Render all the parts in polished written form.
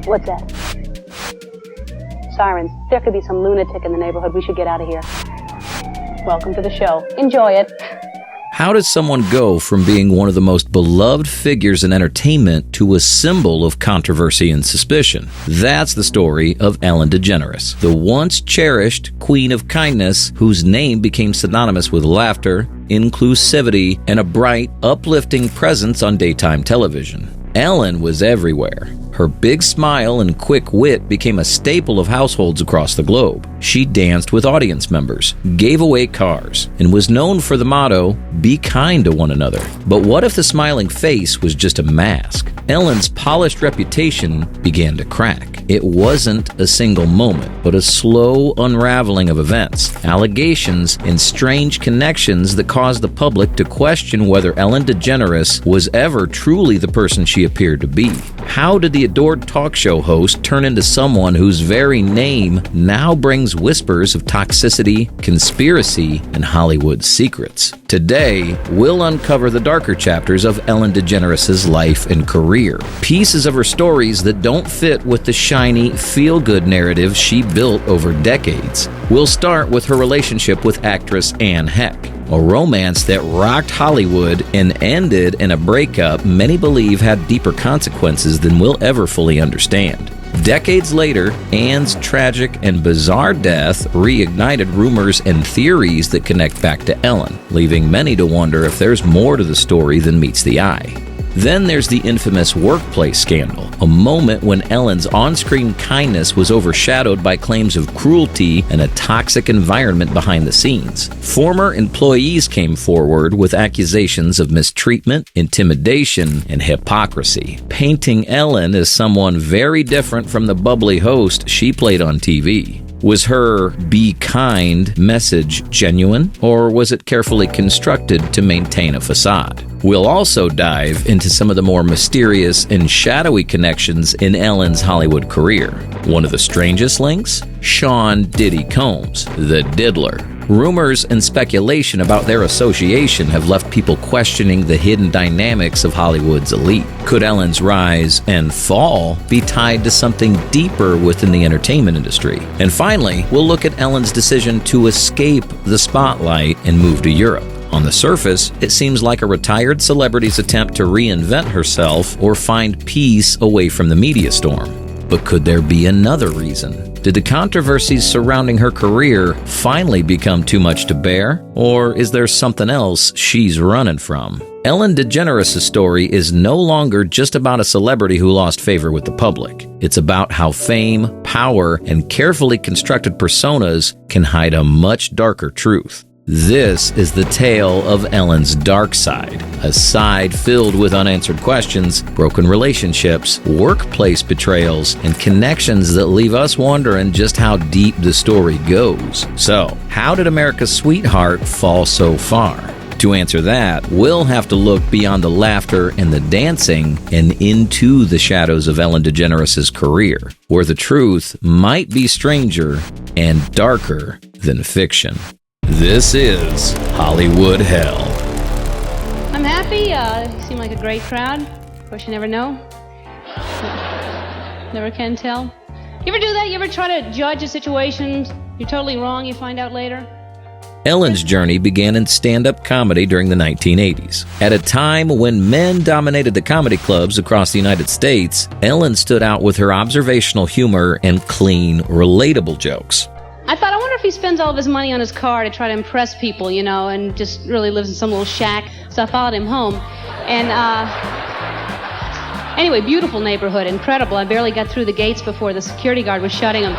What's that? Sirens. There could be some lunatic in the neighborhood. We should get out of here. Welcome to the show. Enjoy it. How does someone go from being one of the most beloved figures in entertainment to a symbol of controversy and suspicion? That's the story of Ellen DeGeneres, the once cherished queen of kindness whose name became synonymous with laughter, inclusivity, and a bright, uplifting presence on daytime television. Ellen was everywhere. Her big smile and quick wit became a staple of households across the globe. She danced with audience members, gave away cars, and was known for the motto, "Be kind to one another." But what if the smiling face was just a mask? Ellen's polished reputation began to crack. It wasn't a single moment, but a slow unraveling of events, allegations, and strange connections that caused the public to question whether Ellen DeGeneres was ever truly the person she appeared to be. How did the adored talk show host turn into someone whose very name now brings whispers of toxicity, conspiracy, and Hollywood secrets? Today, we'll uncover the darker chapters of Ellen DeGeneres' life and career, pieces of her stories that don't fit with the shiny, feel-good narrative she built over decades. We'll start with her relationship with actress Heche, a romance that rocked Hollywood and ended in a breakup many believe had deeper consequences than we'll ever fully understand. Decades later, Anne's tragic and bizarre death reignited rumors and theories that connect back to Ellen, leaving many to wonder if there's more to the story than meets the eye. Then there's the infamous workplace scandal, a moment when Ellen's on-screen kindness was overshadowed by claims of cruelty and a toxic environment behind the scenes. Former employees came forward with accusations of mistreatment, intimidation, and hypocrisy, painting Ellen as someone very different from the bubbly host she played on TV. Was her "be kind" message genuine, or was it carefully constructed to maintain a facade? We'll also dive into some of the more mysterious and shadowy connections in Ellen's Hollywood career. One of the strangest links? Sean "Diddy" Combs, the Diddler. Rumors and speculation about their association have left people questioning the hidden dynamics of Hollywood's elite. Could Ellen's rise and fall be tied to something deeper within the entertainment industry? And finally, we'll look at Ellen's decision to escape the spotlight and move to Europe. On the surface, it seems like a retired celebrity's attempt to reinvent herself or find peace away from the media storm. But could there be another reason? Did the controversies surrounding her career finally become too much to bear? Or is there something else she's running from? Ellen DeGeneres' story is no longer just about a celebrity who lost favor with the public. It's about how fame, power, and carefully constructed personas can hide a much darker truth. This is the tale of Ellen's dark side, a side filled with unanswered questions, broken relationships, workplace betrayals, and connections that leave us wondering just how deep the story goes. So, how did America's sweetheart fall so far? To answer that, we'll have to look beyond the laughter and the dancing and into the shadows of Ellen DeGeneres' career, where the truth might be stranger and darker than fiction. This is Hollywood Hell. I'm happy. You seem like a great crowd. Of course, you never know. Never can tell. You ever do that? You ever try to judge a situation? You're totally wrong. You find out later. Ellen's journey began in stand-up comedy during the 1980s. At a time when men dominated the comedy clubs across the United States, Ellen stood out with her observational humor and clean, relatable jokes. I thought, I wonder if he spends all of his money on his car to try to impress people, you know, and just really lives in some little shack. So I followed him home. And anyway, beautiful neighborhood, incredible. I barely got through the gates before the security guard was shutting them.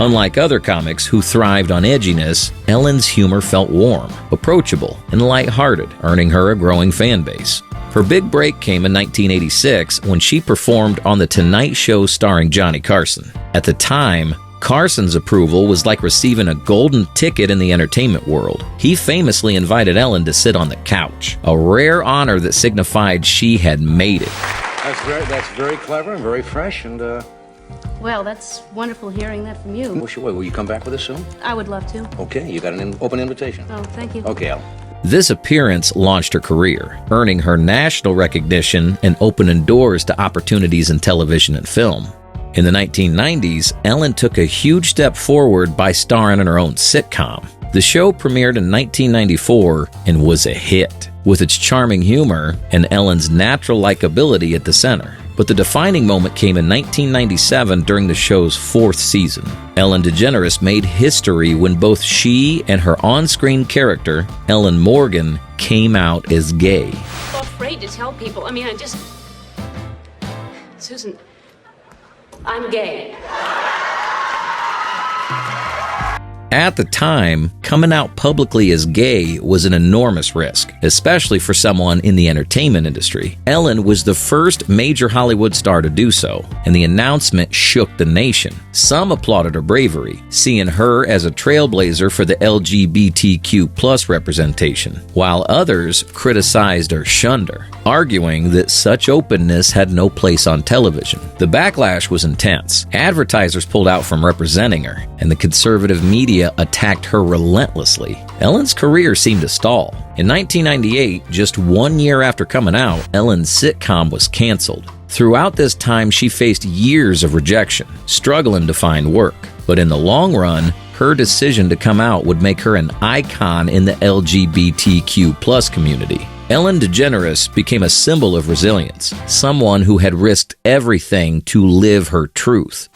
Unlike other comics who thrived on edginess, Ellen's humor felt warm, approachable, and lighthearted, earning her a growing fan base. Her big break came in 1986 when she performed on The Tonight Show starring Johnny Carson. At the time, Carson's approval was like receiving a golden ticket in the entertainment world. He famously invited Ellen to sit on the couch, a rare honor that signified she had made it. That's very clever and very fresh, and Well, that's wonderful hearing that from you. will you come back with us soon? I would love to. Okay, you got an open invitation. Oh, thank you. Okay, Al. This appearance launched her career, earning her national recognition and opening doors to opportunities in television and film. In the 1990s, Ellen took a huge step forward by starring in her own sitcom. The show premiered in 1994 and was a hit, with its charming humor and Ellen's natural likability at the center. But the defining moment came in 1997 during the show's 4th season. Ellen DeGeneres made history when both she and her on-screen character, Ellen Morgan, came out as gay. I'm afraid to tell people. Susan, I'm gay. At the time, coming out publicly as gay was an enormous risk, especially for someone in the entertainment industry. Ellen was the first major Hollywood star to do so, and the announcement shook the nation. Some applauded her bravery, seeing her as a trailblazer for the LGBTQ+ representation, while others criticized or shunned her, arguing that such openness had no place on television. The backlash was intense. Advertisers pulled out from representing her, and the conservative media attacked her relentlessly. Ellen's career seemed to stall. In 1998, just 1 year after coming out, Ellen's sitcom was canceled. Throughout this time, she faced years of rejection, struggling to find work. But in the long run, her decision to come out would make her an icon in the LGBTQ+ community. Ellen DeGeneres became a symbol of resilience, someone who had risked everything to live her truth.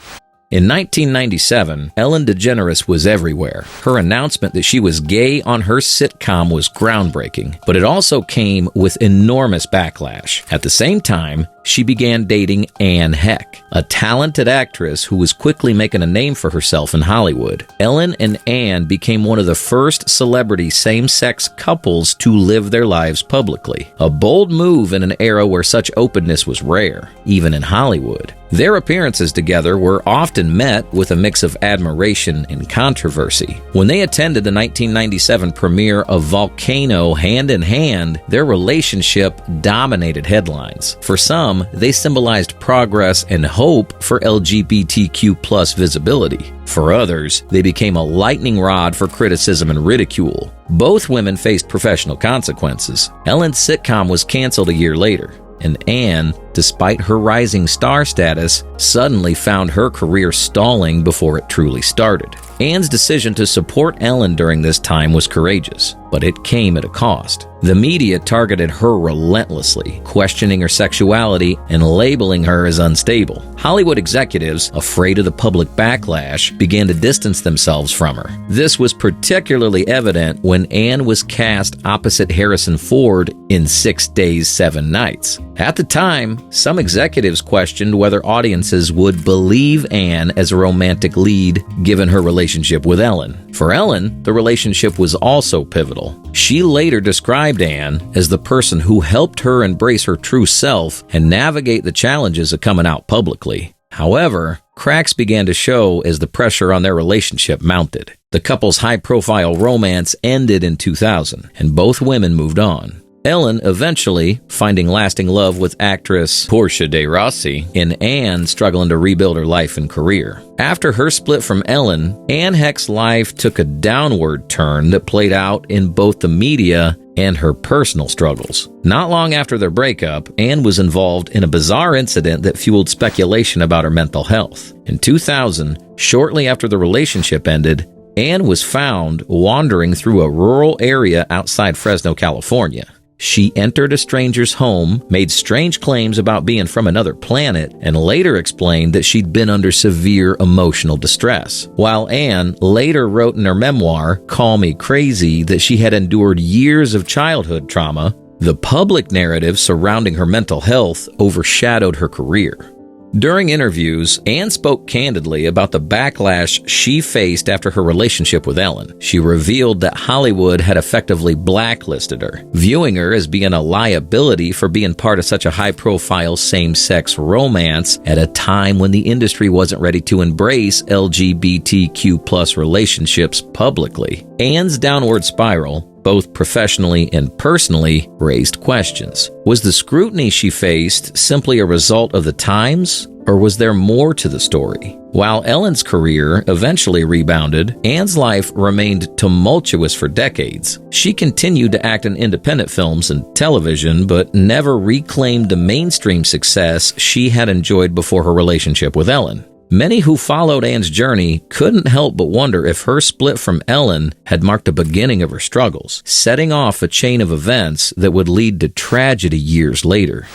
In 1997, Ellen DeGeneres was everywhere. Her announcement that she was gay on her sitcom was groundbreaking, but it also came with enormous backlash. At the same time, she began dating Heche, a talented actress who was quickly making a name for herself in Hollywood. Ellen and Anne became one of the first celebrity same-sex couples to live their lives publicly. A bold move in an era where such openness was rare, even in Hollywood. Their appearances together were often met with a mix of admiration and controversy. When they attended the 1997 premiere of Volcano Hand in Hand, their relationship dominated headlines. For some, they symbolized progress and hope for LGBTQ+ visibility. For others, they became a lightning rod for criticism and ridicule. Both women faced professional consequences. Ellen's sitcom was canceled a year later, and Anne, despite her rising star status, suddenly found her career stalling before it truly started. Anne's decision to support Ellen during this time was courageous, but it came at a cost. The media targeted her relentlessly, questioning her sexuality and labeling her as unstable. Hollywood executives, afraid of the public backlash, began to distance themselves from her. This was particularly evident when Anne was cast opposite Harrison Ford in 6 Days, 7 Nights. At the time, some executives questioned whether audiences would believe Anne as a romantic lead given her relationship with Ellen. For Ellen, the relationship was also pivotal. She later described Anne as the person who helped her embrace her true self and navigate the challenges of coming out publicly. However, cracks began to show as the pressure on their relationship mounted. The couple's high-profile romance ended in 2000, and both women moved on. Ellen eventually finding lasting love with actress Portia de Rossi, and Anne struggling to rebuild her life and career. After her split from Ellen, Anne Heche's life took a downward turn that played out in both the media and her personal struggles. Not long after their breakup, Anne was involved in a bizarre incident that fueled speculation about her mental health. In 2000, shortly after the relationship ended, Anne was found wandering through a rural area outside Fresno, California. She entered a stranger's home, made strange claims about being from another planet, and later explained that she'd been under severe emotional distress. While Anne later wrote in her memoir, Call Me Crazy, that she had endured years of childhood trauma, the public narrative surrounding her mental health overshadowed her career. During interviews, Anne spoke candidly about the backlash she faced after her relationship with Ellen. She revealed that Hollywood had effectively blacklisted her, viewing her as being a liability for being part of such a high-profile same-sex romance at a time when the industry wasn't ready to embrace LGBTQ+ relationships publicly. Anne's downward spiral, both professionally and personally, raised questions. Was the scrutiny she faced simply a result of the times, or was there more to the story? While Ellen's career eventually rebounded, Anne's life remained tumultuous for decades. She continued to act in independent films and television, but never reclaimed the mainstream success she had enjoyed before her relationship with Ellen. Many who followed Ann's journey couldn't help but wonder if her split from Ellen had marked the beginning of her struggles, setting off a chain of events that would lead to tragedy years later.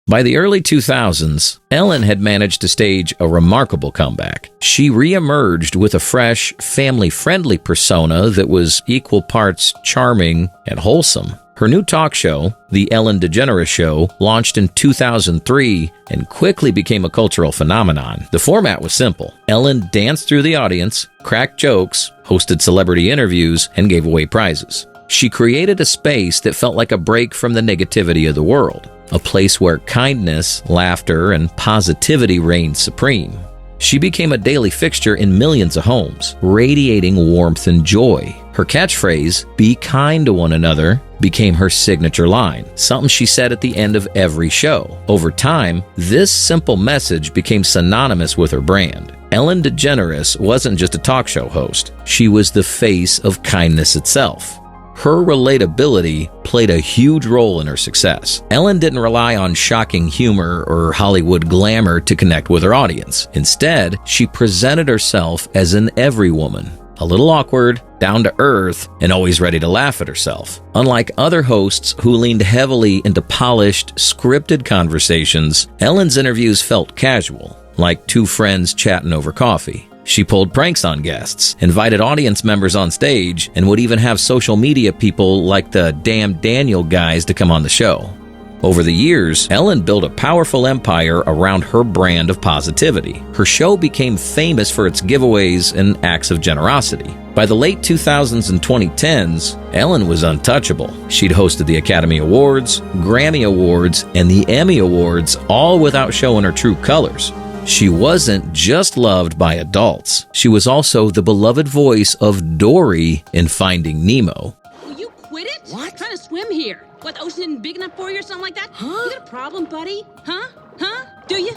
By the early 2000s, Ellen had managed to stage a remarkable comeback. She re-emerged with a fresh, family-friendly persona that was equal parts charming and wholesome. Her new talk show, The Ellen DeGeneres Show, launched in 2003 and quickly became a cultural phenomenon. The format was simple. Ellen danced through the audience, cracked jokes, hosted celebrity interviews, and gave away prizes. She created a space that felt like a break from the negativity of the world, a place where kindness, laughter, and positivity reigned supreme. She became a daily fixture in millions of homes, radiating warmth and joy. Her catchphrase, "Be kind to one another," became her signature line, something she said at the end of every show. Over time, this simple message became synonymous with her brand. Ellen DeGeneres wasn't just a talk show host. She was the face of kindness itself. Her relatability played a huge role in her success. Ellen didn't rely on shocking humor or Hollywood glamour to connect with her audience. Instead, she presented herself as an everywoman, a little awkward, down to earth, and always ready to laugh at herself. Unlike other hosts who leaned heavily into polished, scripted conversations, Ellen's interviews felt casual, like two friends chatting over coffee. She pulled pranks on guests, invited audience members on stage, and would even have social media people like the Damn Daniel guys to come on the show. Over the years, Ellen built a powerful empire around her brand of positivity. Her show became famous for its giveaways and acts of generosity. By the late 2000s and 2010s, Ellen was untouchable. She'd hosted the Academy Awards, Grammy Awards, and the Emmy Awards, all without showing her true colors. She wasn't just loved by adults. She was also the beloved voice of Dory in Finding Nemo. Will you quit it? What? I'm trying to swim here. What, the ocean isn't big enough for you or something like that? Huh? You got a problem, buddy? Huh? Do you?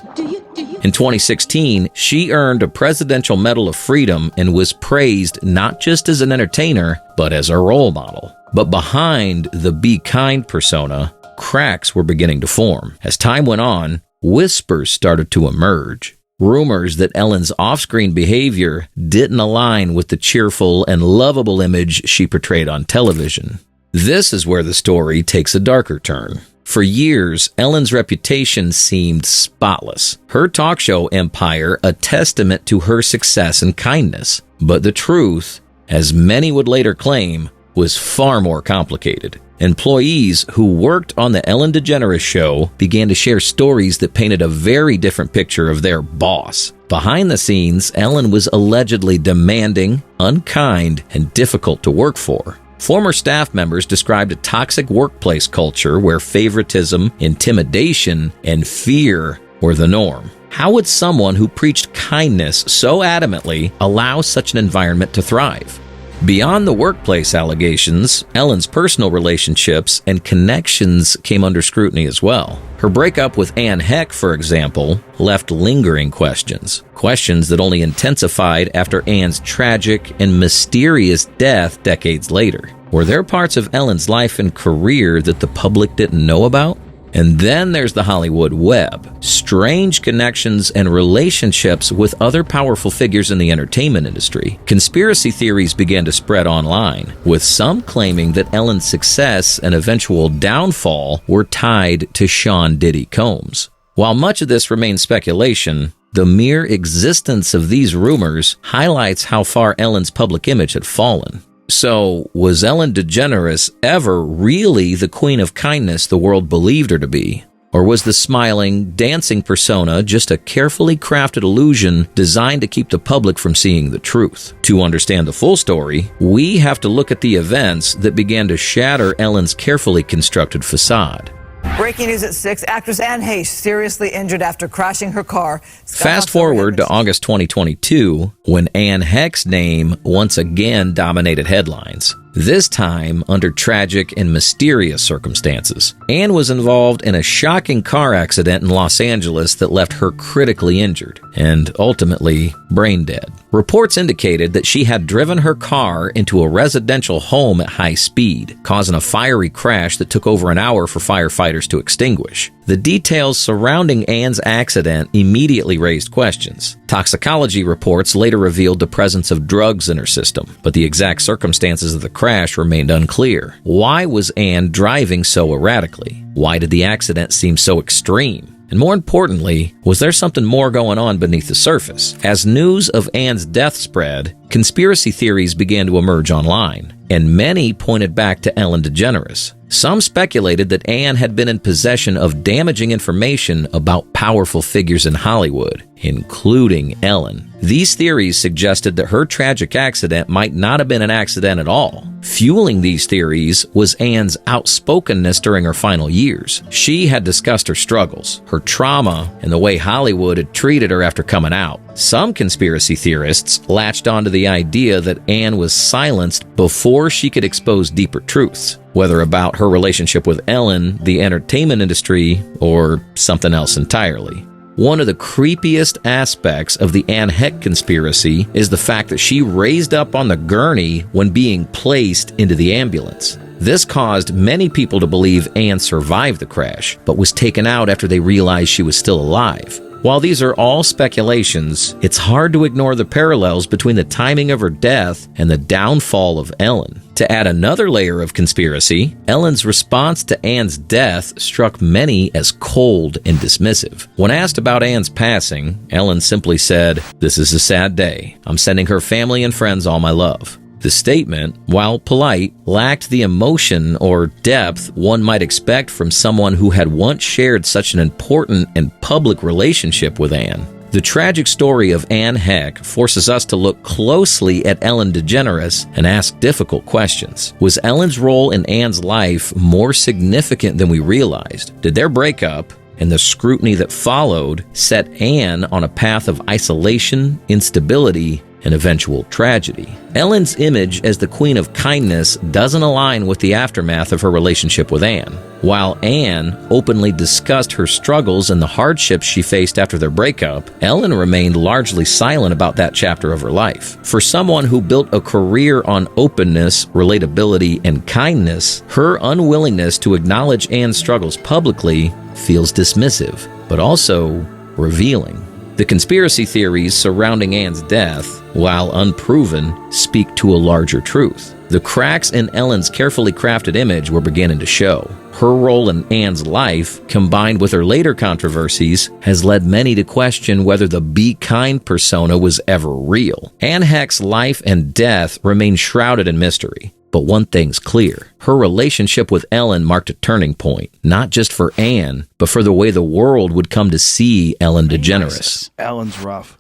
In 2016, she earned a Presidential Medal of Freedom and was praised not just as an entertainer, but as a role model. But behind the be kind persona, cracks were beginning to form. As time went on, whispers started to emerge. Rumors that Ellen's off-screen behavior didn't align with the cheerful and lovable image she portrayed on television. This is where the story takes a darker turn. For years, Ellen's reputation seemed spotless. Her talk show empire a testament to her success and kindness. But the truth, as many would later claim, was far more complicated. Employees who worked on the Ellen DeGeneres Show began to share stories that painted a very different picture of their boss. Behind the scenes, Ellen was allegedly demanding, unkind, and difficult to work for. Former staff members described a toxic workplace culture where favoritism, intimidation, and fear were the norm. How would someone who preached kindness so adamantly allow such an environment to thrive? Beyond the workplace allegations, Ellen's personal relationships and connections came under scrutiny as well. Her breakup with Heche, for example, left lingering questions that only intensified after Ann's tragic and mysterious death decades later. Were there parts of Ellen's life and career that the public didn't know about? And then there's the Hollywood web, strange connections and relationships with other powerful figures in the entertainment industry. Conspiracy theories began to spread online, with some claiming that Ellen's success and eventual downfall were tied to Sean Diddy Combs. While much of this remains speculation, the mere existence of these rumors highlights how far Ellen's public image had fallen. So, was Ellen DeGeneres ever really the queen of kindness the world believed her to be? Or was the smiling, dancing persona just a carefully crafted illusion designed to keep the public from seeing the truth? To understand the full story, we have to look at the events that began to shatter Ellen's carefully constructed facade. Breaking news at 6. Actress Heche seriously injured after crashing her car. Fast forward to August 2022, when Heche's name once again dominated headlines. this time under tragic and mysterious circumstances. Ann was involved in a shocking car accident in Los Angeles that left her critically injured and ultimately brain dead. Reports indicated that she had driven her car into a residential home at high speed, causing a fiery crash that took over an hour for firefighters to extinguish. The details surrounding Ann's accident immediately raised questions. Toxicology reports later revealed the presence of drugs in her system, but the exact circumstances of the crash remained unclear. Why was Ann driving so erratically? Why did the accident seem so extreme? And more importantly, was there something more going on beneath the surface? As news of Ann's death spread, conspiracy theories began to emerge online, and many pointed back to Ellen DeGeneres. Some speculated that Ann had been in possession of damaging information about powerful figures in Hollywood, including Ellen. These theories suggested that her tragic accident might not have been an accident at all. Fueling these theories was Ann's outspokenness during her final years. She had discussed her struggles, her trauma, and the way Hollywood had treated her after coming out. Some conspiracy theorists latched onto the idea that Ann was silenced before she could expose deeper truths, whether about her relationship with Ellen, the entertainment industry, or something else entirely. One of the creepiest aspects of the Ann Heche conspiracy is the fact that she raised up on the gurney when being placed into the ambulance. This caused many people to believe Ann survived the crash, but was taken out after they realized she was still alive. While these are all speculations, it's hard to ignore the parallels between the timing of her death and the downfall of Ellen. To add another layer of conspiracy, Ellen's response to Ann's death struck many as cold and dismissive. When asked about Ann's passing, Ellen simply said, "This is a sad day. I'm sending her family and friends all my love." The statement, while polite, lacked the emotion or depth one might expect from someone who had once shared such an important and public relationship with Ann. The tragic story of Ann Heche forces us to look closely at Ellen DeGeneres and ask difficult questions. Was Ellen's role in Ann's life more significant than we realized? Did their breakup and the scrutiny that followed set Ann on a path of isolation, instability, and eventual tragedy? Ellen's image as the Queen of Kindness doesn't align with the aftermath of her relationship with Ann. While Ann openly discussed her struggles and the hardships she faced after their breakup, Ellen remained largely silent about that chapter of her life. For someone who built a career on openness, relatability, and kindness, her unwillingness to acknowledge Ann's struggles publicly feels dismissive, but also revealing. The conspiracy theories surrounding Ann's death, while unproven, speak to a larger truth. The cracks in Ellen's carefully crafted image were beginning to show. Her role in Ann's life, combined with her later controversies, has led many to question whether the Be Kind persona was ever real. Ann Heche's life and death remain shrouded in mystery. But one thing's clear. Her relationship with Ellen marked a turning point, not just for Ann, but for the way the world would come to see Ellen DeGeneres. Ellen's rough.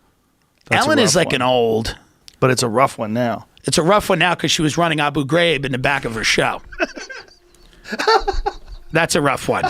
Ellen is like an old. But it's a rough one now. It's a rough one now because she was running Abu Ghraib in the back of her show. That's a rough one.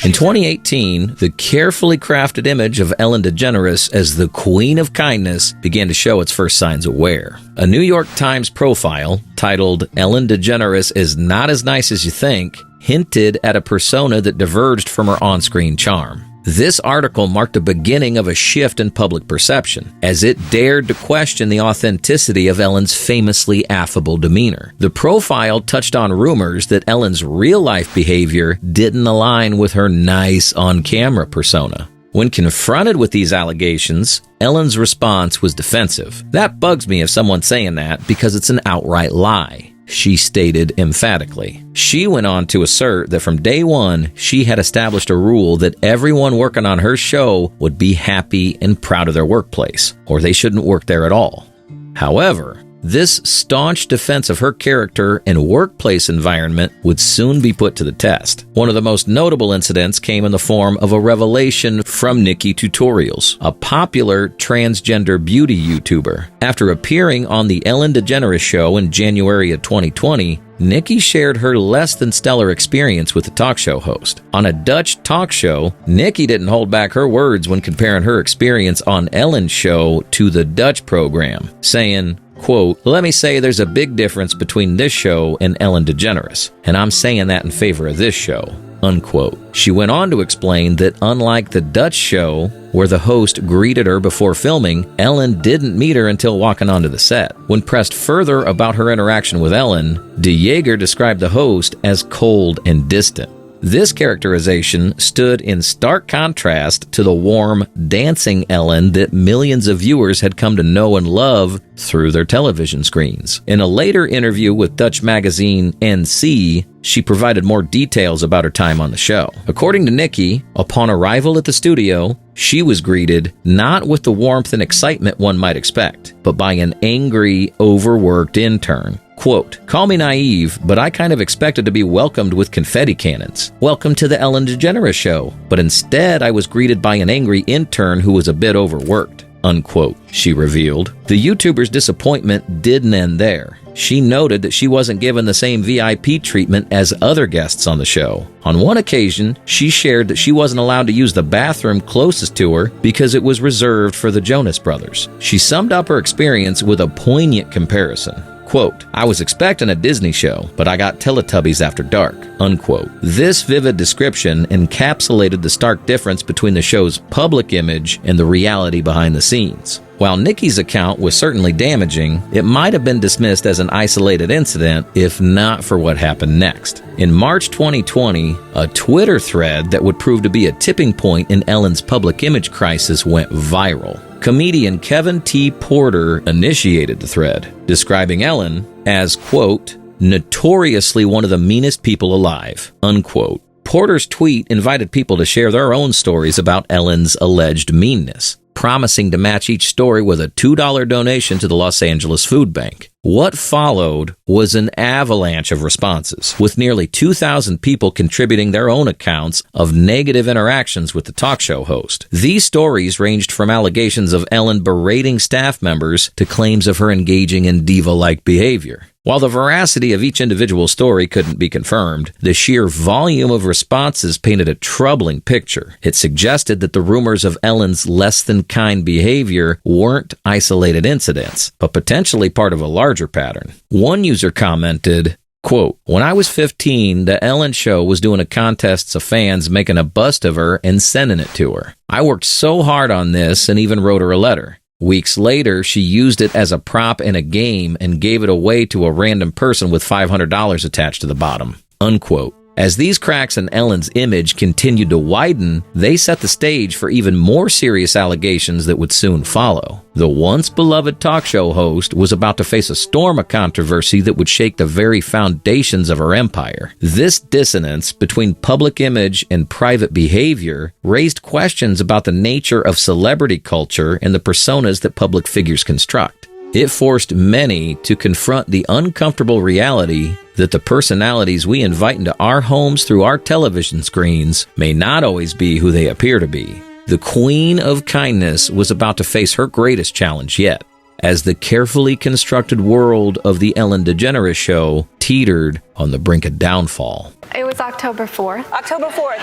In 2018, the carefully crafted image of Ellen DeGeneres as the Queen of Kindness began to show its first signs of wear. A New York Times profile titled "Ellen DeGeneres is not as nice as you think" hinted at a persona that diverged from her on-screen charm. This article marked the beginning of a shift in public perception, as it dared to question the authenticity of Ellen's famously affable demeanor. The profile touched on rumors that Ellen's real-life behavior didn't align with her nice on-camera persona. When confronted with these allegations, Ellen's response was defensive. "That bugs me if someone's saying that because it's an outright lie," she stated emphatically. She went on to assert that from day one, she had established a rule that everyone working on her show would be happy and proud of their workplace, or they shouldn't work there at all. However, this staunch defense of her character and workplace environment would soon be put to the test. One of the most notable incidents came in the form of a revelation from Nikki Tutorials, a popular transgender beauty YouTuber. After appearing on the Ellen DeGeneres Show in January of 2020, Nikki shared her less than stellar experience with the talk show host. On a Dutch talk show, Nikki didn't hold back her words when comparing her experience on Ellen's show to the Dutch program, saying, Quote, let me say there's a big difference between this show and Ellen DeGeneres, and I'm saying that in favor of this show. Unquote. She went on to explain that unlike the Dutch show, where the host greeted her before filming, Ellen didn't meet her until walking onto the set. When pressed further about her interaction with Ellen, DeGeneres described the host as cold and distant. This characterization stood in stark contrast to the warm, dancing Ellen that millions of viewers had come to know and love through their television screens. In a later interview with Dutch magazine NC, she provided more details about her time on the show. According to Nikki, upon arrival at the studio, she was greeted not with the warmth and excitement one might expect, but by an angry, overworked intern. Quote, call me naive, but I kind of expected to be welcomed with confetti cannons. Welcome to the Ellen DeGeneres Show. But instead, I was greeted by an angry intern who was a bit overworked. Unquote, she revealed. The YouTuber's disappointment didn't end there. She noted that she wasn't given the same VIP treatment as other guests on the show. On one occasion, she shared that she wasn't allowed to use the bathroom closest to her because it was reserved for the Jonas Brothers. She summed up her experience with a poignant comparison. Quote, I was expecting a Disney show, but I got Teletubbies after dark. Unquote. This vivid description encapsulated the stark difference between the show's public image and the reality behind the scenes. While Nikki's account was certainly damaging, it might have been dismissed as an isolated incident if not for what happened next. In March 2020, a Twitter thread that would prove to be a tipping point in Ellen's public image crisis went viral. Comedian Kevin T. Porter initiated the thread, describing Ellen as, quote, notoriously one of the meanest people alive, unquote. Porter's tweet invited people to share their own stories about Ellen's alleged meanness, promising to match each story with a $2 donation to the Los Angeles Food Bank. What followed was an avalanche of responses, with nearly 2,000 people contributing their own accounts of negative interactions with the talk show host. These stories ranged from allegations of Ellen berating staff members to claims of her engaging in diva-like behavior. While the veracity of each individual story couldn't be confirmed, the sheer volume of responses painted a troubling picture. It suggested that the rumors of Ellen's less-than-kind behavior weren't isolated incidents, but potentially part of a larger pattern. One user commented, quote, when I was 15, the Ellen Show was doing a contest of fans making a bust of her and sending it to her. I worked so hard on this and even wrote her a letter. Weeks later, she used it as a prop in a game and gave it away to a random person with $500 attached to the bottom. Unquote. As these cracks in Ellen's image continued to widen, they set the stage for even more serious allegations that would soon follow. The once beloved talk show host was about to face a storm of controversy that would shake the very foundations of her empire. This dissonance between public image and private behavior raised questions about the nature of celebrity culture and the personas that public figures construct. It forced many to confront the uncomfortable reality that the personalities we invite into our homes through our television screens may not always be who they appear to be. The Queen of Kindness was about to face her greatest challenge yet, as the carefully constructed world of the Ellen DeGeneres Show teetered on the brink of downfall. It was October 4th. October 4th.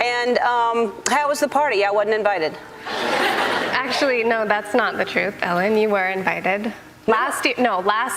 And how was the party? I wasn't invited. Actually, no, that's not the truth, Ellen. You were invited. Last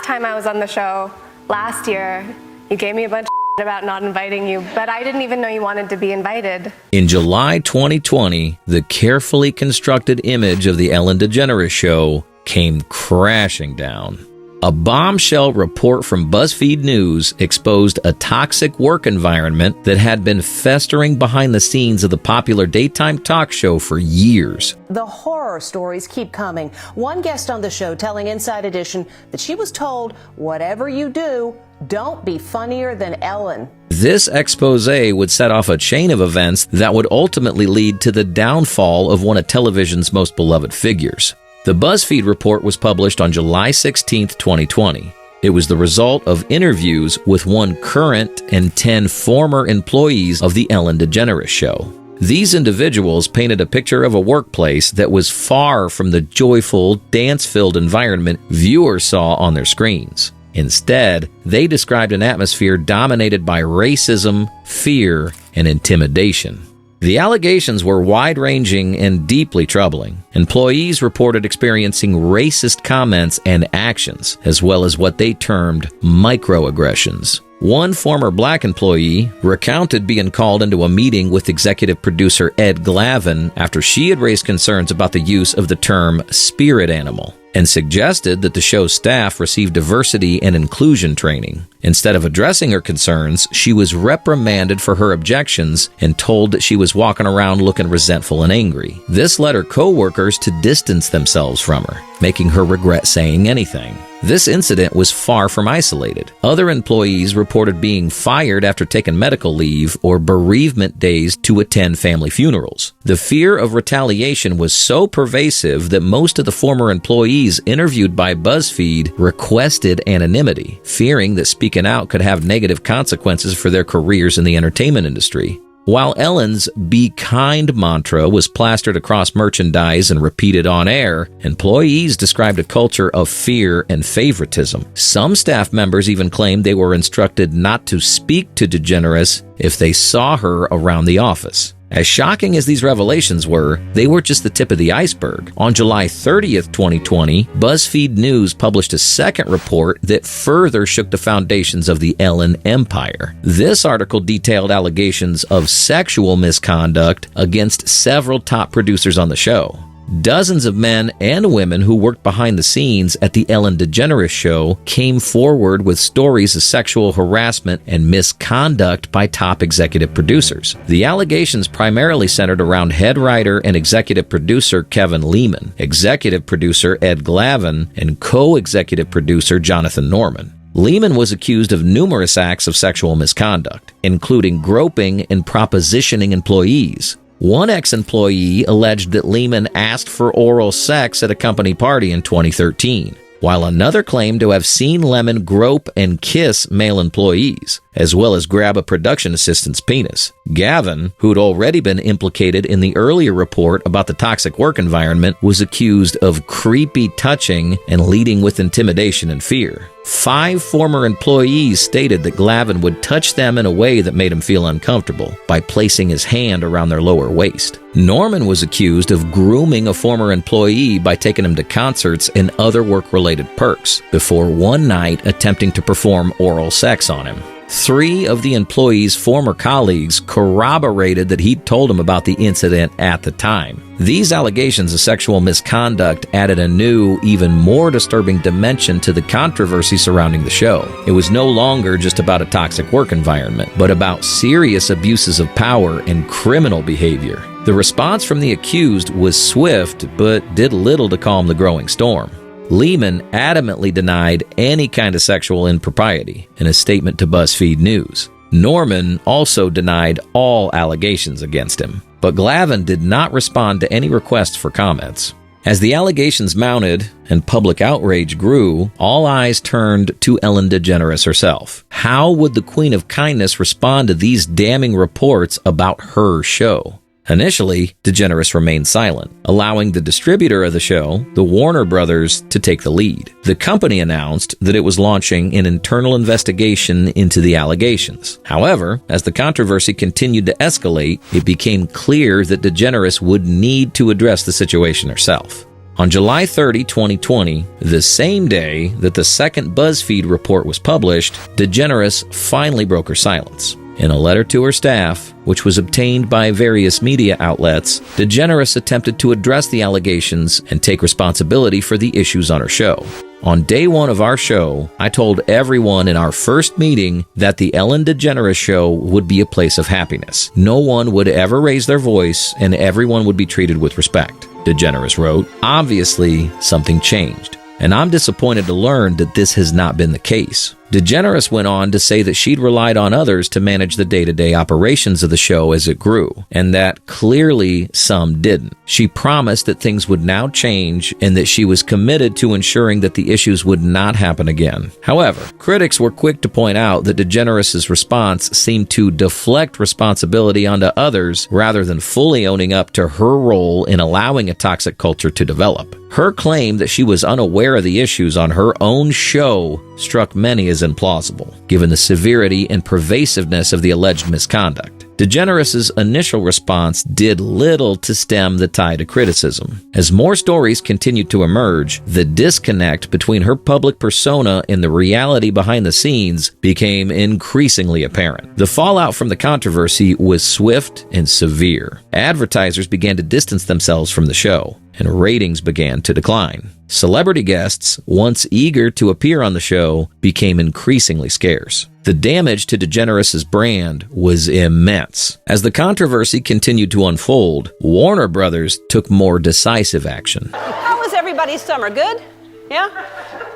time I was on the show, last year, you gave me a bunch of shit about not inviting you, but I didn't even know you wanted to be invited. In July 2020, the carefully constructed image of the Ellen DeGeneres Show came crashing down. A bombshell report from BuzzFeed News exposed a toxic work environment that had been festering behind the scenes of the popular daytime talk show for years. The horror stories keep coming. One guest on the show telling Inside Edition that she was told, whatever you do, don't be funnier than Ellen. This expose would set off a chain of events that would ultimately lead to the downfall of one of television's most beloved figures. The BuzzFeed report was published on July 16, 2020. It was the result of interviews with one current and 10 former employees of the Ellen DeGeneres Show. These individuals painted a picture of a workplace that was far from the joyful, dance-filled environment viewers saw on their screens. Instead, they described an atmosphere dominated by racism, fear, and intimidation. The allegations were wide-ranging and deeply troubling. Employees reported experiencing racist comments and actions, as well as what they termed microaggressions. One former black employee recounted being called into a meeting with executive producer Ed Glavin after she had raised concerns about the use of the term spirit animal and suggested that the show's staff receive diversity and inclusion training. Instead of addressing her concerns, she was reprimanded for her objections and told that she was walking around looking resentful and angry. This led her co-workers to distance themselves from her, making her regret saying anything. This incident was far from isolated. Other employees reported being fired after taking medical leave or bereavement days to attend family funerals. The fear of retaliation was so pervasive that most of the former employees interviewed by BuzzFeed requested anonymity, fearing that speaking out could have negative consequences for their careers in the entertainment industry. While Ellen's "Be Kind" mantra was plastered across merchandise and repeated on air, employees described a culture of fear and favoritism. Some staff members even claimed they were instructed not to speak to DeGeneres if they saw her around the office. As shocking as these revelations were, they were just the tip of the iceberg. On July 30th, 2020, BuzzFeed News published a second report that further shook the foundations of the Ellen empire. This article detailed allegations of sexual misconduct against several top producers on the show. Dozens of men and women who worked behind the scenes at the Ellen DeGeneres Show came forward with stories of sexual harassment and misconduct by top executive producers. The allegations primarily centered around head writer and executive producer Kevin Lehman, executive producer Ed Glavin, and co-executive producer Jonathan Norman. Lehman was accused of numerous acts of sexual misconduct, including groping and propositioning employees. One ex-employee alleged that Lehman asked for oral sex at a company party in 2013, while another claimed to have seen Lehman grope and kiss male employees, as well as grab a production assistant's penis. Gavin, who'd already been implicated in the earlier report about the toxic work environment, was accused of creepy touching and leading with intimidation and fear. 5 former employees stated that Glavin would touch them in a way that made him feel uncomfortable by placing his hand around their lower waist. Norman was accused of grooming a former employee by taking him to concerts and other work-related perks, before one night attempting to perform oral sex on him. 3 of the employee's former colleagues corroborated that he'd told him about the incident at the time. These allegations of sexual misconduct added a new, even more disturbing dimension to the controversy surrounding the show. It was no longer just about a toxic work environment, but about serious abuses of power and criminal behavior. The response from the accused was swift, but did little to calm the growing storm. Lehman adamantly denied any kind of sexual impropriety in a statement to BuzzFeed News. Norman also denied all allegations against him, but Glavin did not respond to any requests for comments. As the allegations mounted and public outrage grew, all eyes turned to Ellen DeGeneres herself. How would the Queen of Kindness respond to these damning reports about her show? Initially, DeGeneres remained silent, allowing the distributor of the show, the Warner Brothers, to take the lead. The company announced that it was launching an internal investigation into the allegations. However, as the controversy continued to escalate, it became clear that DeGeneres would need to address the situation herself. On July 30, 2020, the same day that the second BuzzFeed report was published, DeGeneres finally broke her silence. In a letter to her staff, which was obtained by various media outlets, DeGeneres attempted to address the allegations and take responsibility for the issues on her show. On day 1 of our show, I told everyone in our first meeting that the Ellen DeGeneres Show would be a place of happiness. No one would ever raise their voice, and everyone would be treated with respect, DeGeneres wrote. Obviously, something changed, and I'm disappointed to learn that this has not been the case. DeGeneres went on to say that she'd relied on others to manage the day-to-day operations of the show as it grew, and that clearly some didn't. She promised that things would now change and that she was committed to ensuring that the issues would not happen again. However, critics were quick to point out that DeGeneres' response seemed to deflect responsibility onto others rather than fully owning up to her role in allowing a toxic culture to develop. Her claim that she was unaware of the issues on her own show struck many as implausible, given the severity and pervasiveness of the alleged misconduct. DeGeneres' initial response did little to stem the tide of criticism. As more stories continued to emerge, the disconnect between her public persona and the reality behind the scenes became increasingly apparent. The fallout from the controversy was swift and severe. Advertisers began to distance themselves from the show, and ratings began to decline. Celebrity guests, once eager to appear on the show, became increasingly scarce. The damage to DeGeneres' brand was immense. As the controversy continued to unfold, Warner Brothers took more decisive action. How was everybody's summer? Good? Yeah?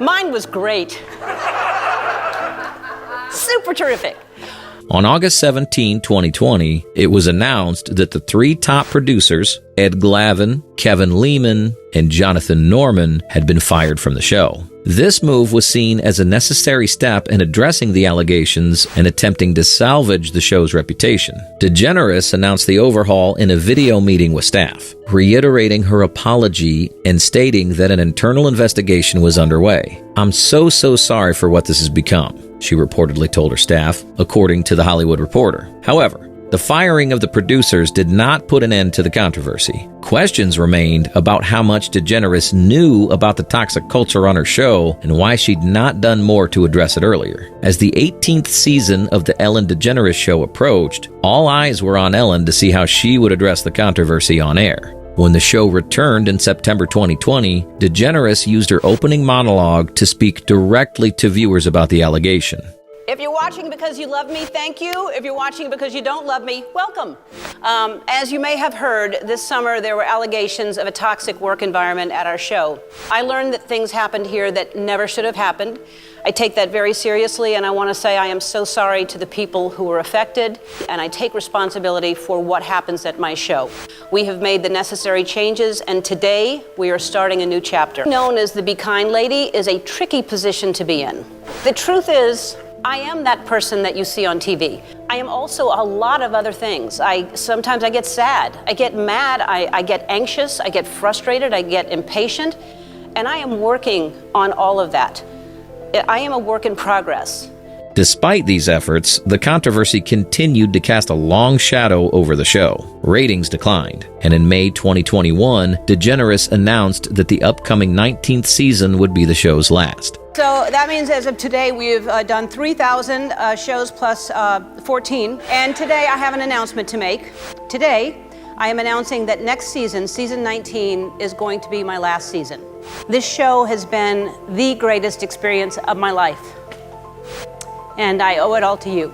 Mine was great. Super terrific. On August 17, 2020, it was announced that the 3 top producers, Ed Glavin, Kevin Lehman, and Jonathan Norman, had been fired from the show. This move was seen as a necessary step in addressing the allegations and attempting to salvage the show's reputation. DeGeneres announced the overhaul in a video meeting with staff, reiterating her apology and stating that an internal investigation was underway. "I'm so sorry for what this has become," she reportedly told her staff, according to The Hollywood Reporter. However, the firing of the producers did not put an end to the controversy. Questions remained about how much DeGeneres knew about the toxic culture on her show and why she'd not done more to address it earlier. As the 18th season of the Ellen DeGeneres Show approached, all eyes were on Ellen to see how she would address the controversy on air. When the show returned in September 2020, DeGeneres used her opening monologue to speak directly to viewers about the allegation. If you're watching because you love me, thank you. If you're watching because you don't love me, welcome. As you may have heard, this summer there were allegations of a toxic work environment at our show. I learned that things happened here that never should have happened. I take that very seriously, and I want to say I am so sorry to the people who were affected, and I take responsibility for what happens at my show. We have made the necessary changes, and today we are starting a new chapter. Known as the Be Kind Lady is a tricky position to be in. The truth is, I am that person that you see on TV. I am also a lot of other things. Sometimes I get sad, I get mad, I get anxious, I get frustrated, I get impatient, and I am working on all of that. I am a work in progress. Despite these efforts, the controversy continued to cast a long shadow over the show. Ratings declined, and in May 2021, DeGeneres announced that the upcoming 19th season would be the show's last. So that means as of today, we've done 3,000 shows plus 14. And today I have an announcement to make. Today, I am announcing that next season, season 19, is going to be my last season. This show has been the greatest experience of my life. And I owe it all to you.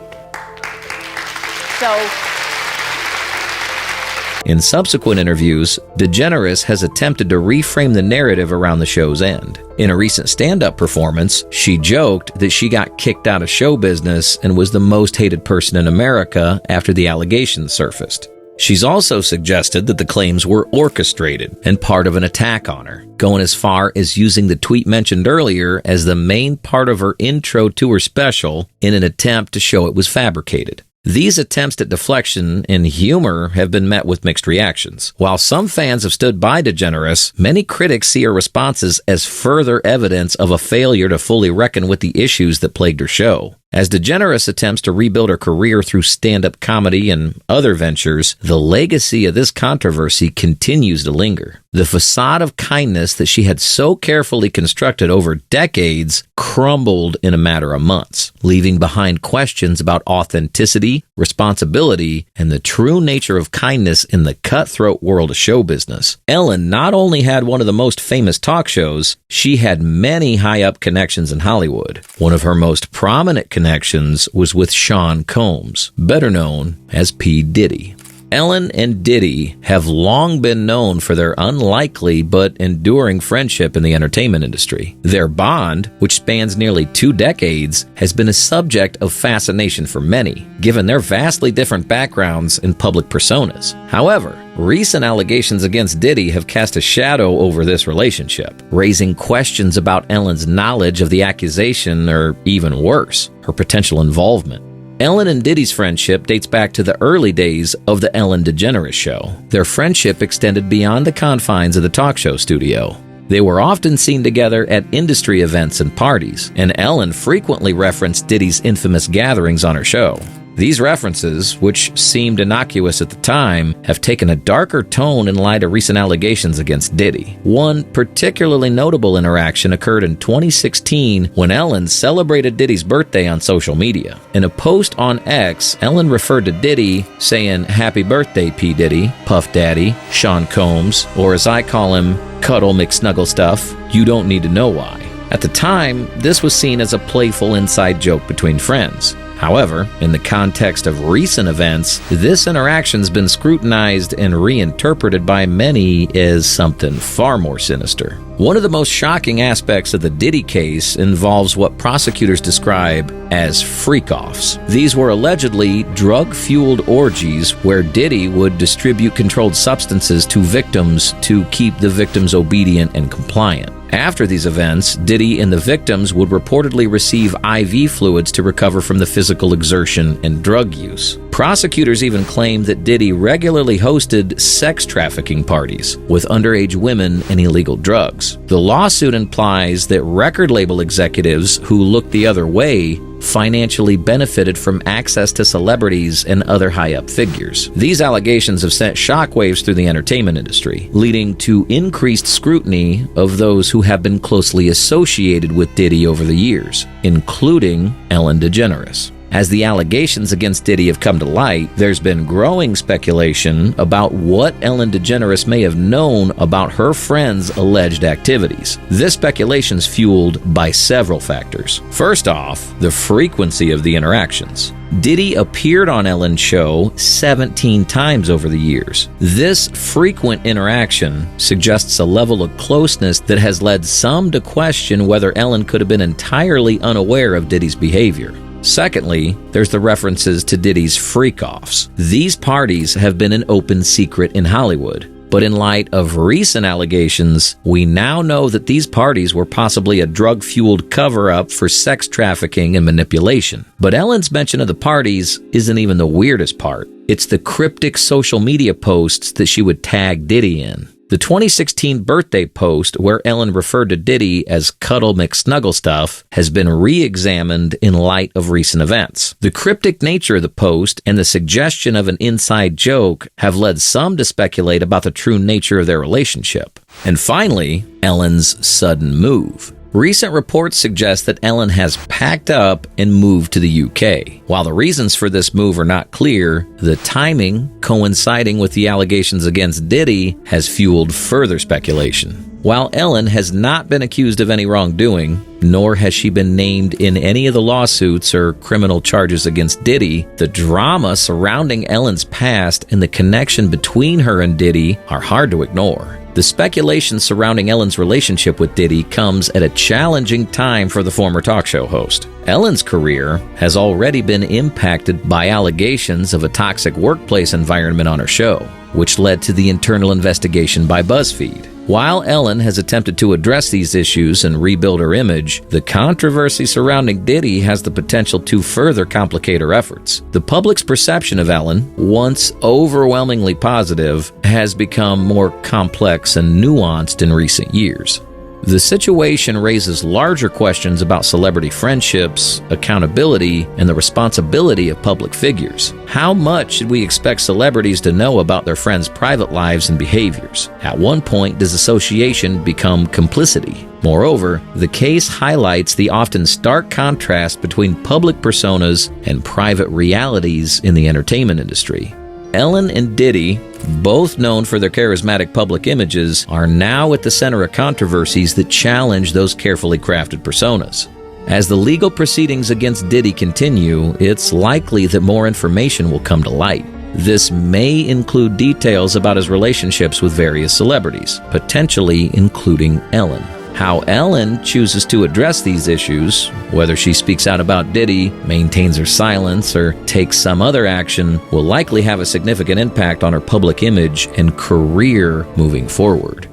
In subsequent interviews, DeGeneres has attempted to reframe the narrative around the show's end. In a recent stand-up performance, she joked that she got kicked out of show business and was the most hated person in America after the allegations surfaced. She's also suggested that the claims were orchestrated and part of an attack on her, going as far as using the tweet mentioned earlier as the main part of her intro to her special in an attempt to show it was fabricated. These attempts at deflection and humor have been met with mixed reactions. While some fans have stood by DeGeneres, many critics see her responses as further evidence of a failure to fully reckon with the issues that plagued her show. As DeGeneres attempts to rebuild her career through stand-up comedy and other ventures, the legacy of this controversy continues to linger. The facade of kindness that she had so carefully constructed over decades crumbled in a matter of months, leaving behind questions about authenticity, responsibility, and the true nature of kindness in the cutthroat world of show business. Ellen not only had one of the most famous talk shows, she had many high-up connections in Hollywood. One of her most prominent connections was with Sean Combs, better known as P. Diddy. Ellen and Diddy have long been known for their unlikely but enduring friendship in the entertainment industry. Their bond, which spans nearly 2 decades, has been a subject of fascination for many, given their vastly different backgrounds and public personas. However, recent allegations against Diddy have cast a shadow over this relationship, raising questions about Ellen's knowledge of the accusation or, even worse, her potential involvement. Ellen and Diddy's friendship dates back to the early days of the Ellen DeGeneres Show. Their friendship extended beyond the confines of the talk show studio. They were often seen together at industry events and parties, and Ellen frequently referenced Diddy's infamous gatherings on her show. These references, which seemed innocuous at the time, have taken a darker tone in light of recent allegations against Diddy. One particularly notable interaction occurred in 2016 when Ellen celebrated Diddy's birthday on social media. In a post on X, Ellen referred to Diddy, saying, "Happy birthday, P. Diddy, Puff Daddy, Sean Combs, or as I call him, Cuddle McSnuggle Stuff. You don't need to know why." At the time, this was seen as a playful inside joke between friends. However, in the context of recent events, this interaction's been scrutinized and reinterpreted by many as something far more sinister. One of the most shocking aspects of the Diddy case involves what prosecutors describe as freak-offs. These were allegedly drug-fueled orgies where Diddy would distribute controlled substances to victims to keep the victims obedient and compliant. After these events, Diddy and the victims would reportedly receive IV fluids to recover from the physical exertion and drug use. Prosecutors even claimed that Diddy regularly hosted sex trafficking parties with underage women and illegal drugs. The lawsuit implies that record label executives who looked the other way financially benefited from access to celebrities and other high-up figures. These allegations have sent shockwaves through the entertainment industry, leading to increased scrutiny of those who have been closely associated with Diddy over the years, including Ellen DeGeneres. As the allegations against Diddy have come to light, there's been growing speculation about what Ellen DeGeneres may have known about her friend's alleged activities. This speculation is fueled by several factors. First off, the frequency of the interactions. Diddy appeared on Ellen's show 17 times over the years. This frequent interaction suggests a level of closeness that has led some to question whether Ellen could have been entirely unaware of Diddy's behavior. Secondly, there's the references to Diddy's freak-offs. These parties have been an open secret in Hollywood, but in light of recent allegations, we now know that these parties were possibly a drug-fueled cover-up for sex trafficking and manipulation. But Ellen's mention of the parties isn't even the weirdest part. It's the cryptic social media posts that she would tag Diddy in. The 2016 birthday post where Ellen referred to Diddy as Cuddle McSnugglestuff has been re-examined in light of recent events. The cryptic nature of the post and the suggestion of an inside joke have led some to speculate about the true nature of their relationship. And finally, Ellen's sudden move. Recent reports suggest that Ellen has packed up and moved to the UK. While the reasons for this move are not clear, the timing, coinciding with the allegations against Diddy, has fueled further speculation. While Ellen has not been accused of any wrongdoing, nor has she been named in any of the lawsuits or criminal charges against Diddy, the drama surrounding Ellen's past and the connection between her and Diddy are hard to ignore. The speculation surrounding Ellen's relationship with Diddy comes at a challenging time for the former talk show host. Ellen's career has already been impacted by allegations of a toxic workplace environment on her show, which led to the internal investigation by BuzzFeed. While Ellen has attempted to address these issues and rebuild her image, the controversy surrounding Diddy has the potential to further complicate her efforts. The public's perception of Ellen, once overwhelmingly positive, has become more complex and nuanced in recent years. The situation raises larger questions about celebrity friendships, accountability, and the responsibility of public figures. How much should we expect celebrities to know about their friends' private lives and behaviors? At one point, does association become complicity? Moreover, the case highlights the often stark contrast between public personas and private realities in the entertainment industry. Ellen and Diddy, both known for their charismatic public images, are now at the center of controversies that challenge those carefully crafted personas. As the legal proceedings against Diddy continue, it's likely that more information will come to light. This may include details about his relationships with various celebrities, potentially including Ellen. How Ellen chooses to address these issues, whether she speaks out about Diddy, maintains her silence, or takes some other action, will likely have a significant impact on her public image and career moving forward.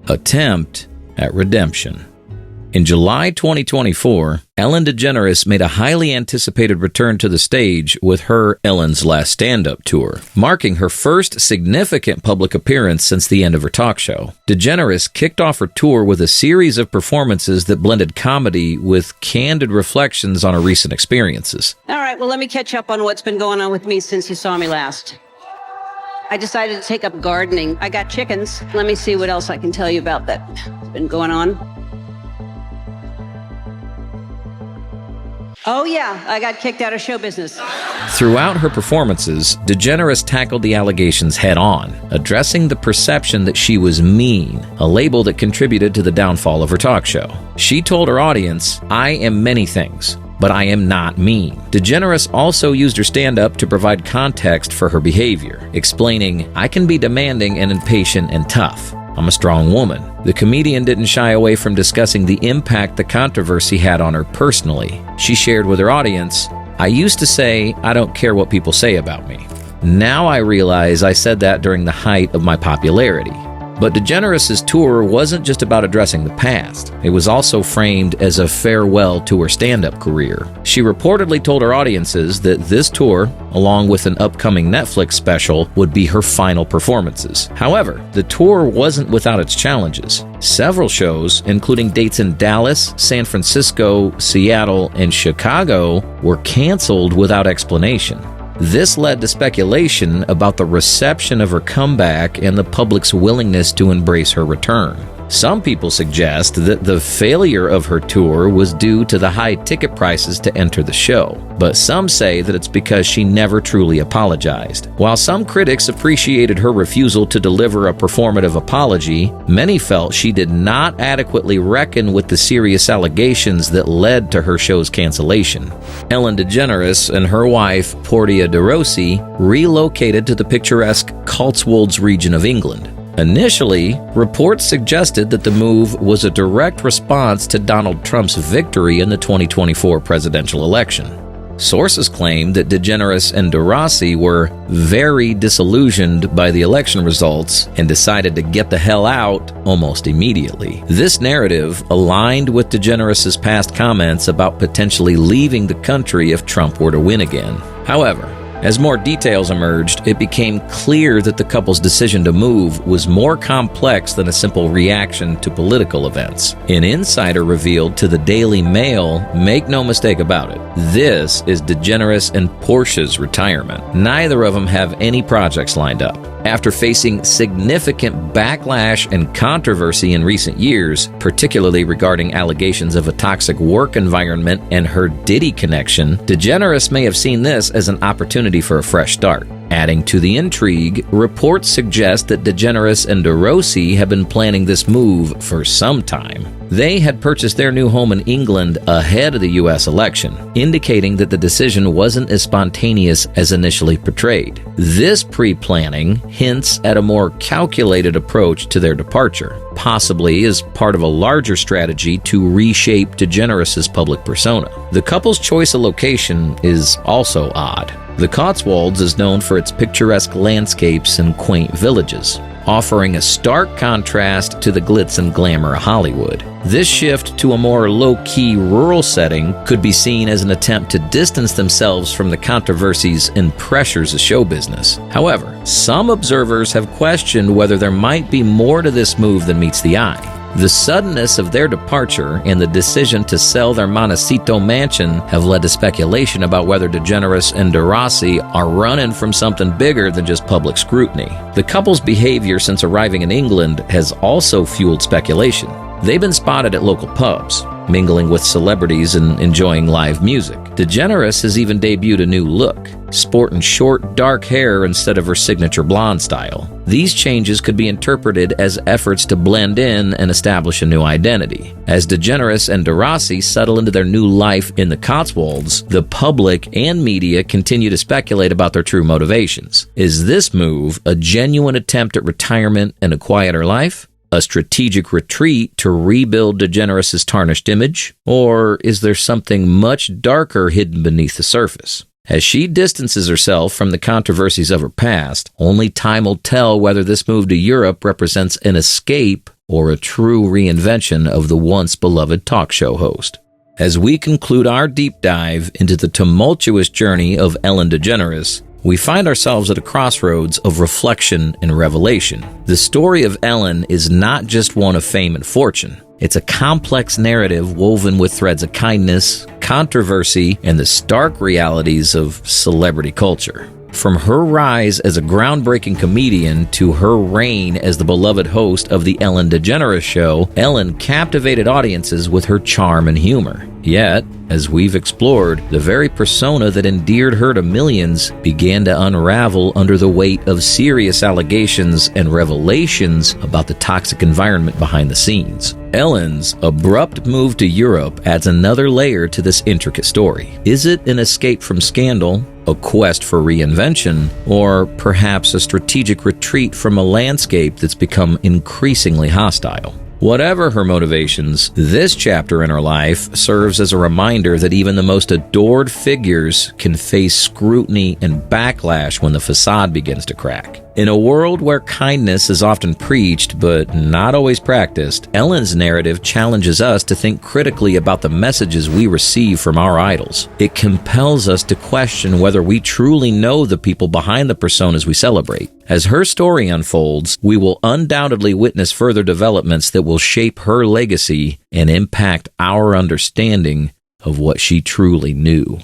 Attempt at redemption. In July 2024, Ellen DeGeneres made a highly anticipated return to the stage with her Ellen's Last Stand-Up tour, marking her first significant public appearance since the end of her talk show. DeGeneres kicked off her tour with a series of performances that blended comedy with candid reflections on her recent experiences. All right, well, let me catch up on what's been going on with me since you saw me last. I decided to take up gardening. I got chickens. Let me see what else I can tell you about that's been going on. Oh, yeah, I got kicked out of show business. Throughout her performances, DeGeneres tackled the allegations head-on, addressing the perception that she was mean, a label that contributed to the downfall of her talk show. She told her audience, "I am many things, but I am not mean." DeGeneres also used her stand-up to provide context for her behavior, explaining, "I can be demanding and impatient and tough. I'm a strong woman." The comedian didn't shy away from discussing the impact the controversy had on her personally. She shared with her audience, "I used to say, I don't care what people say about me. Now I realize I said that during the height of my popularity." But DeGeneres' tour wasn't just about addressing the past. It was also framed as a farewell to her stand-up career. She reportedly told her audiences that this tour, along with an upcoming Netflix special, would be her final performances. However, the tour wasn't without its challenges. Several shows, including dates in Dallas, San Francisco, Seattle, and Chicago, were canceled without explanation. This led to speculation about the reception of her comeback and the public's willingness to embrace her return. Some people suggest that the failure of her tour was due to the high ticket prices to enter the show, but some say that it's because she never truly apologized. While some critics appreciated her refusal to deliver a performative apology, many felt she did not adequately reckon with the serious allegations that led to her show's cancellation. Ellen DeGeneres and her wife, Portia de Rossi, relocated to the picturesque Cotswolds region of England. Initially, reports suggested that the move was a direct response to Donald Trump's victory in the 2024 presidential election. Sources claimed that DeGeneres and de Rossi were very disillusioned by the election results and decided to get the hell out almost immediately. This narrative aligned with DeGeneres' past comments about potentially leaving the country if Trump were to win again. However, as more details emerged, it became clear that the couple's decision to move was more complex than a simple reaction to political events. An insider revealed to the Daily Mail, "Make no mistake about it, this is DeGeneres and Portia's retirement. Neither of them have any projects lined up." After facing significant backlash and controversy in recent years, particularly regarding allegations of a toxic work environment and her Diddy connection, DeGeneres may have seen this as an opportunity for a fresh start. Adding to the intrigue, reports suggest that DeGeneres and de Rossi have been planning this move for some time. They had purchased their new home in England ahead of the U.S. election, indicating that the decision wasn't as spontaneous as initially portrayed. This pre-planning hints at a more calculated approach to their departure, possibly as part of a larger strategy to reshape DeGeneres' public persona. The couple's choice of location is also odd. The Cotswolds is known for its picturesque landscapes and quaint villages, offering a stark contrast to the glitz and glamour of Hollywood. This shift to a more low-key rural setting could be seen as an attempt to distance themselves from the controversies and pressures of show business. However, some observers have questioned whether there might be more to this move than meets the eye. The suddenness of their departure and the decision to sell their Montecito mansion have led to speculation about whether DeGeneres and de Rossi are running from something bigger than just public scrutiny. The couple's behavior since arriving in England has also fueled speculation. They've been spotted at local pubs, mingling with celebrities and enjoying live music. DeGeneres has even debuted a new look, sporting short, dark hair instead of her signature blonde style. These changes could be interpreted as efforts to blend in and establish a new identity. As DeGeneres and de Rossi settle into their new life in the Cotswolds, the public and media continue to speculate about their true motivations. Is this move a genuine attempt at retirement and a quieter life? A strategic retreat to rebuild DeGeneres' tarnished image? Or is there something much darker hidden beneath the surface? As she distances herself from the controversies of her past, only time will tell whether this move to Europe represents an escape or a true reinvention of the once beloved talk show host. As we conclude our deep dive into the tumultuous journey of Ellen DeGeneres, we find ourselves at a crossroads of reflection and revelation. The story of Ellen is not just one of fame and fortune. It's a complex narrative woven with threads of kindness, controversy, and the stark realities of celebrity culture. From her rise as a groundbreaking comedian to her reign as the beloved host of the Ellen DeGeneres Show, Ellen captivated audiences with her charm and humor. Yet, as we've explored, the very persona that endeared her to millions began to unravel under the weight of serious allegations and revelations about the toxic environment behind the scenes. Ellen's abrupt move to Europe adds another layer to this intricate story. Is it an escape from scandal, a quest for reinvention, or perhaps a strategic retreat from a landscape that's become increasingly hostile? Whatever her motivations, this chapter in her life serves as a reminder that even the most adored figures can face scrutiny and backlash when the facade begins to crack. In a world where kindness is often preached but not always practiced, Ellen's narrative challenges us to think critically about the messages we receive from our idols. It compels us to question whether we truly know the people behind the personas we celebrate. As her story unfolds, we will undoubtedly witness further developments that will shape her legacy and impact our understanding of what she truly knew.